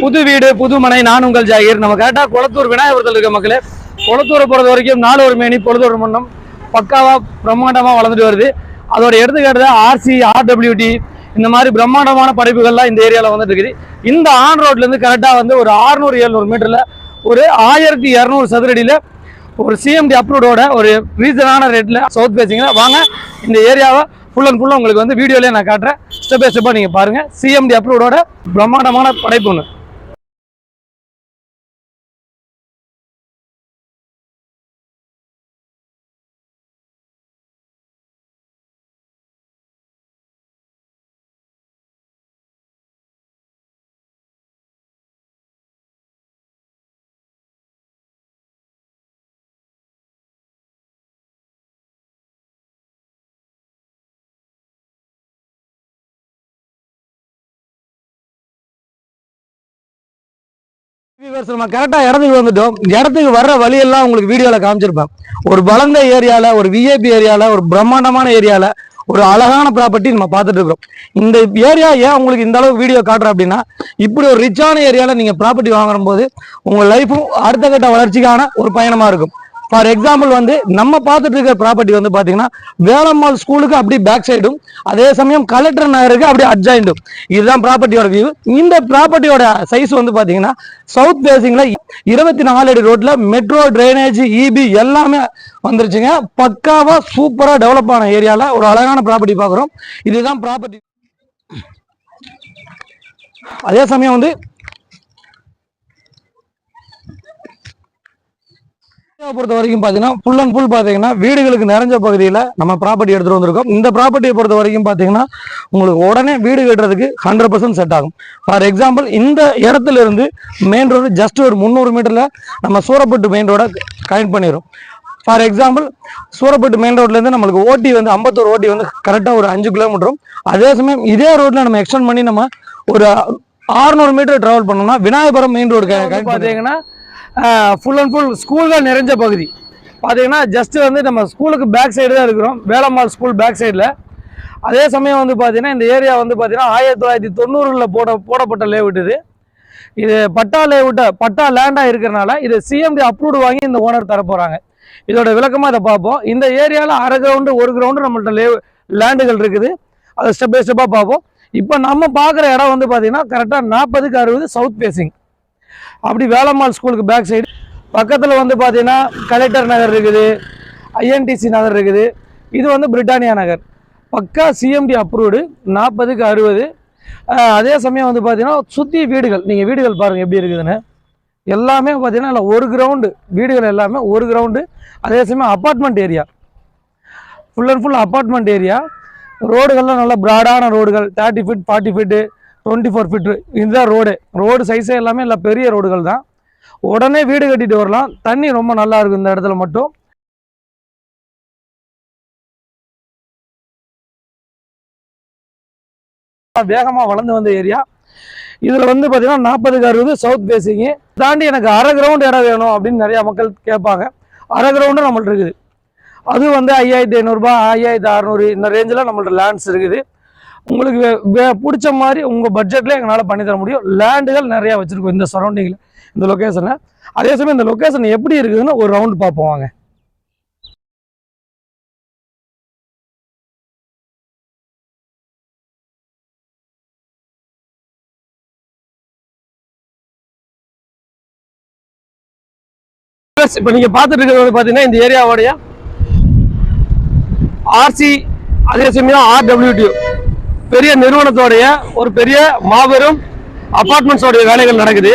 புது வீடு புது மனை நான் உங்கள் ஜாகீர். நம்ம கரெக்டாக குளத்தூர் விநாயகபுரத்தில் இருக்க மக்களே. குளத்தூரை பொறுத்த வரைக்கும் நாலு ஒரு மேனி பொழுதொரு மன்னம் பக்காவா பிரம்மாண்டமாக வளர்ந்துட்டு வருது. அதோட எடுத்துக்காட்டு ஆர்சி RWT இந்த மாதிரி பிரம்மாண்டமான படைப்புகள்லாம் இந்த ஏரியாவில் வந்துட்டு இருக்குது. இந்த ஆன் ரோட்லேருந்து கரெக்டாக வந்து ஒரு 600-700 மீட்டரில் ஒரு 1200 சதுரடியில் ஒரு CMD அப்ரூவோட ஒரு ரீசனான ரேட்டில் சவுத் பேசிங்கில் வாங்க. இந்த ஏரியாவை ஃபுல் அண்ட் ஃபுல்லாக உங்களுக்கு வந்து வீடியோலேயே நான் காட்டுறேன். ஸ்டெப் பை ஸ்டெப்பாக நீங்கள் பாருங்கள். CMD அப்ரூவோட பிரம்மாண்டமான படைப்பு ஒன்று. நம்ம கரெக்டாக இடத்துக்கு வந்துட்டோம். இடத்துக்கு வர்ற வழியெல்லாம் உங்களுக்கு வீடியோவில் காமிச்சிருப்பேன். ஒரு வளர்ந்த ஏரியாவில், ஒரு VIP ஏரியாவில், ஒரு பிரம்மாண்டமான ஏரியாவில் ஒரு அழகான ப்ராப்பர்ட்டி நம்ம பார்த்துட்டு இருக்கிறோம். இந்த ஏரியா ஏன் உங்களுக்கு இந்த அளவுக்கு வீடியோ காட்டுறேன் அப்படின்னா, இப்படி ஒரு ரிச்சான ஏரியாவில் நீங்கள் ப்ராப்பர்ட்டி வாங்குற போது உங்கள் லைஃபும் அடுத்த கட்ட வளர்ச்சிக்கான ஒரு பயணமாக இருக்கும். ஃபார் எக்ஸாம்பிள் வந்து நம்ம பார்த்துட்டு இருக்கிற ப்ராப்பர்ட்டி வந்து பார்த்தீங்கன்னா வேலம்மாள் ஸ்கூலுக்கு அப்படி பேக் சைடும், அதே சமயம் கலெக்டர் நகருக்கு அப்படி அட்ஜாயிண்டும். இதுதான் ப்ராப்பர்ட்டியோட வியூ. இந்த ப்ராப்பர்ட்டியோட சைஸ் வந்து பார்த்தீங்கன்னா சவுத் பேசிங்ல 24 அடி ரோட்ல மெட்ரோ, ட்ரைனேஜ், EB எல்லாமே வந்துருச்சுங்க. பக்காவா சூப்பரா டெவலப் ஆன ஏரியால ஒரு அழகான ப்ராப்பர்ட்டி பார்க்குறோம். இதுதான் ப்ராப்பர்ட்டி. அதே சமயம் வந்து பொறுத்த வரைக்கும் பாத்தீங்கன்னா ஃபுல் அண்ட் ஃபுல் பாத்தீங்கன்னா வீடுகளுக்கு நிறைஞ்ச பகுதியில் நம்ம ப்ராப்பர்ட்டி எடுத்துட்டு வந்திருக்கோம். இந்த ப்ராப்பர்ட்டியை பொறுத்த வரைக்கும் பாத்தீங்கன்னா உங்களுக்கு உடனே வீடு கட்டுறதுக்கு 100% செட் ஆகும். ஃபார் எக்ஸாம்பிள் இந்த இடத்துல இருந்து மெயின் ரோடு ஜஸ்ட் ஒரு 300 மீட்டர்ல நம்ம சூரப்பட்டு மெயின் ரோட கனெக்ட் பண்ணிடும். ஃபார் எக்ஸாம்பிள் சூரப்பட்டு மெயின் ரோட்ல இருந்து நம்மளுக்கு ஓட்டி வந்து 51 ஓட்டி வந்து கரெக்டாக ஒரு 5 கிலோமீட்டரும். அதே சமயம் இதே ரோட்ல நம்ம எக்ஸ்டெண்ட் பண்ணி நம்ம ஒரு 600 மீட்டர் டிராவல் பண்ணோம்னா விநாயகபுரம் மெயின் ரோடு பார்த்தீங்கன்னா ஃபுல் அண்ட் ஃபுல் ஸ்கூல் தான் நிறைஞ்ச பகுதி. பார்த்தீங்கன்னா ஜஸ்ட் வந்து நம்ம ஸ்கூலுக்கு பேக் சைடு தான் இருக்கிறோம், வேலம்மாள் ஸ்கூல் பேக் சைடில். அதே சமயம் வந்து பார்த்தீங்கன்னா இந்த ஏரியா வந்து பார்த்தீங்கன்னா 1990ல் போடப்பட்ட லேஅவுட் இது. இது பட்டா லேண்டாக இருக்கிறனால இது CMD அப்ரூவ்டு வாங்கி இந்த ஓனர் தர போகிறாங்க. இதோட விளக்கமாக இதை பார்ப்போம். இந்த ஏரியாவில் 1/2 கிரவுண்டு 1 கிரவுண்டு நம்மள்ட்ட லேண்டுகள் இருக்குது. அதை ஸ்டெப் பை ஸ்டெப்பாக பார்ப்போம். இப்போ நம்ம பார்க்குற இடம் வந்து பார்த்தீங்கன்னா கரெக்டாக 40க்கு 60 சவுத் பேசிங். அப்படி வேலம்மாள் ஸ்கூலுக்கு பேக் சைடு பக்கத்தில் வந்து பார்த்தீங்கன்னா கலெக்டர் நகர் இருக்குது, INTC நகர் இருக்குது. இது வந்து பிரிட்டானியா நகர். பக்கா CMD அப்ரூவ்டு 40க்கு 60. அதே சமயம் வந்து பார்த்தீங்கன்னா சுற்றி வீடுகள், நீங்கள் வீடுகள் பாருங்கள் எப்படி இருக்குதுன்னு. எல்லாமே பார்த்தீங்கன்னா இல்லை 1 கிரவுண்டு வீடுகள், எல்லாமே 1 கிரவுண்டு. அதே சமயம் apartment area, full and full apartment area. ரோடுகள்லாம் நல்லா ப்ராடான ரோடுகள், 30 ஃபீட் 40 ஃபீட்டு 24 ஃபீட்டு இதுதான் ரோடு சைஸே எல்லாமே இல்லை பெரிய ரோடுகள் தான். உடனே வீடு கட்டிட்டு வரலாம். தண்ணி ரொம்ப நல்லா இருக்கும் இந்த இடத்துல மட்டும். வேகமாக வளர்ந்து வந்த ஏரியா. இதில் வந்து பார்த்தீங்கன்னா 40க்கு 60 சவுத் பேசிங்கு தாண்டி எனக்கு 1/2 கிரவுண்டு இடம் வேணும் அப்படின்னு நிறையா மக்கள் கேட்பாங்க. 1/2 கிரவுண்டு நம்மள்ட்ட இருக்குது. அது வந்து 5500 5600 இந்த ரேஞ்சில் நம்மள்ட்ட லேண்ட்ஸ் இருக்குது. உங்களுக்கு பிடிச்ச மாதிரி உங்கள் பட்ஜெட்டில் எங்களால் பண்ணி தர முடியும். லேண்டுகள் நிறையா வச்சுருக்கோம் இந்த சரௌண்டிங்கில், இந்த லொக்கேஷனில். அதே சமயம் இந்த லொக்கேஷன் எப்படி இருக்குதுன்னு ஒரு ரவுண்டு பார்ப்போம் வாங்க. இப்போ நீங்கள் பார்த்துட்டு இருக்கிறது வந்து பார்த்தீங்கன்னா இந்த ஏரியாவோடைய RC, அதே சமயம் RWT பெரிய நிறுவனத்தோடைய ஒரு பெரிய மாபெரும் அபார்ட்மெண்ட்ஸோடைய வேலைகள் நடக்குது.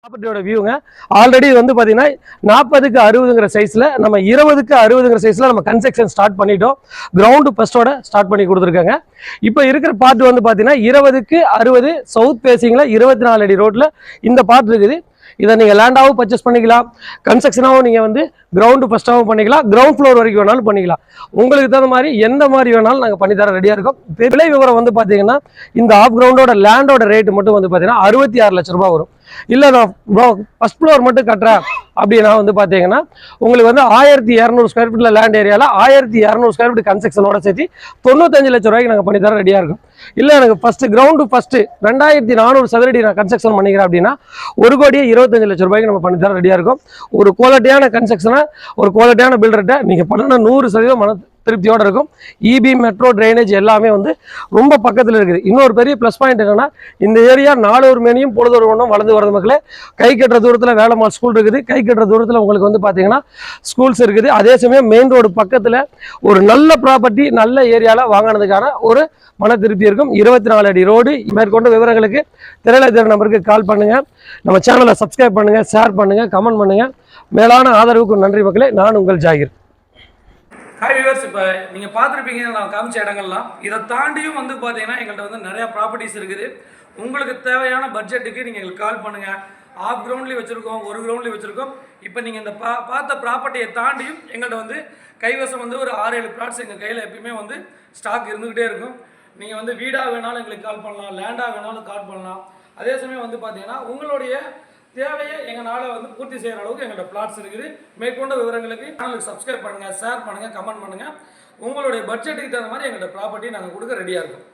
ப்ராப்பர்ட்டியோட வியூங்க ஆல்ரெடி வந்து பார்த்தீங்கன்னா 40க்கு 60ங்கிற சைஸில் நம்ம 20க்கு 60ங்கிற சைஸில் நம்ம கன்ஸ்ட்ரக்ஷன் ஸ்டார்ட் பண்ணிட்டோம். கிரவுண்டு ஃபர்ஸ்டோட ஸ்டார்ட் பண்ணி கொடுத்துருக்காங்க. இப்போ இருக்கிற பார்ட் வந்து பார்த்தீங்கன்னா 20க்கு 60 சவுத் பேசிங்கில் 24 அடி ரோட்டில் இந்த பார்ட் இருக்குது. இதை நீங்கள் லேண்டாகவும் பர்ச்சேஸ் பண்ணிக்கலாம், கன்ஸ்ட்ரக்ஷனாகவும் நீங்கள் வந்து கிரவுண்டு ஃபஸ்ட்டாகவும் பண்ணிக்கலாம், கிரவுண்ட் ஃப்ளோர் வரைக்கும் வேணாலும் பண்ணிக்கலாம். உங்களுக்கு தகுந்த மாதிரி எந்த மாதிரி வேணாலும் நாங்கள் பண்ணி தர ரெடியாக இருக்கோம். விலை விவரம் வந்து பார்த்தீங்கன்னா இந்த ஆஃப் கிரவுண்டோட லேண்டோட ரேட்டு மட்டும் வந்து பார்த்தீங்கன்னா 66 லட்ச ரூபா வரும். இல்லை நான் ஃபர்ஸ்ட் ஃப்ளோர் மட்டும் கட்டுறேன் அப்படின்னா வந்து பார்த்தீங்கன்னா உங்களுக்கு வந்து 1200 ஸ்கொயர் ஃபீட்டில் லேண்ட் ஏரியாவில் 1200 ஸ்கொயர் ஃபீட் கன்ஸ்ட்ரக்ஷனோட சேர்த்து 95 லட்ச ரூபாய்க்கு நாங்கள் பண்ணி தர ரெடியாக இருக்கும். இல்லை எனக்கு கிரவுண்டு ஃபஸ்ட்டு 2400 சதுரடி நான் கன்ஸ்ட்ரக்ஷன் பண்ணிக்கிறேன் அப்படின்னா 1,25 லட்ச ரூபாய்க்கு நம்ம பண்ணி தர ரெடியாக இருக்கும். ஒரு குவாலிட்டியான கன்ஸ்ட்ரக்ஷனை ஒரு குவாலிட்டியான பில்டர்கிட்ட நீங்கள் பண்ணணும் 100% மன திருப்தியோடு இருக்கும். இபி மெட்ரோ ட்ரைனேஜ் எல்லாமே வந்து ரொம்ப பக்கத்தில் இருக்குது. இன்னொரு பெரிய ப்ளஸ் பாயிண்ட் என்னன்னா இந்த ஏரியா 4 ஒரு மேனியும் பொழுதொரு ஒன்றும் வளர்ந்து வரது மக்களே. கை கட்டுற தூரத்தில் வேலம்மாள் ஸ்கூல் இருக்குது, கை கட்டுற தூரத்தில் உங்களுக்கு வந்து பார்த்தீங்கன்னா ஸ்கூல்ஸ் இருக்குது. அதே சமயம் மெயின் ரோடு பக்கத்தில் ஒரு நல்ல ப்ராப்பர்ட்டி நல்ல ஏரியாவில் வாங்கினதுக்கான ஒரு மன திருப்தி இருக்கும். 24 அடி ரோடு. மேற்கொண்ட விவரங்களுக்கு திரையில நம்பருக்கு கால் பண்ணுங்கள், நம்ம சேனலை சப்ஸ்கிரைப் பண்ணுங்கள், ஷேர் பண்ணுங்கள், கமெண்ட் பண்ணுங்கள். மேலான ஆதரவுக்கு நன்றி மக்களே. நான் உங்கள் ஜாகிர். ஹாய் வியூவர்ஸ், இப்போ நீங்கள் பார்த்துருப்பீங்க நான் காமிச்ச இடங்கள்லாம். இதை தாண்டியும் வந்து பார்த்தீங்கன்னா எங்கள்கிட்ட வந்து நிறையா ப்ராப்பர்ட்டிஸ் இருக்குது. உங்களுக்கு தேவையான பட்ஜெட்டுக்கு நீங்கள் எங்களுக்கு கால் பண்ணுங்கள். ஆஃப் கிரவுண்ட்லேயும் வச்சுருக்கோம், ஒரு கிரவுண்ட்லேயும் வச்சுருக்கோம். இப்போ நீங்கள் இந்த பார்த்த ப்ராப்பர்ட்டியை தாண்டியும் எங்கள்கிட்ட வந்து கைவசம் வந்து ஒரு 6-7 பிளாட்ஸ் எங்கள் கையில் எப்பயுமே வந்து ஸ்டாக் இருந்துக்கிட்டே இருக்கும். நீங்கள் வந்து வீடாக வேணாலும் எங்களுக்கு கால் பண்ணலாம், லேண்டாக வேணாலும் கால் பண்ணலாம். அதே சமயம் வந்து பார்த்தீங்கன்னா உங்களுடைய தேவையை எங்களால் வந்து பூர்த்தி செய்கிற அளவுக்கு எங்கள்கிட்ட பிளாட்ஸ் இருக்குது. மேற்கொண்ட விவரங்களுக்கு சேனலுக்கு சப்ஸ்கிரைப் பண்ணுங்கள், ஷேர் பண்ணுங்கள், கமெண்ட் பண்ணுங்கள். உங்களுடைய பட்ஜெட்டுக்கு தகுந்த மாதிரி எங்கள்கிட்ட ப்ராப்பர்ட்டி நாங்கள் கொடுக்க ரெடியாக இருக்கோம்.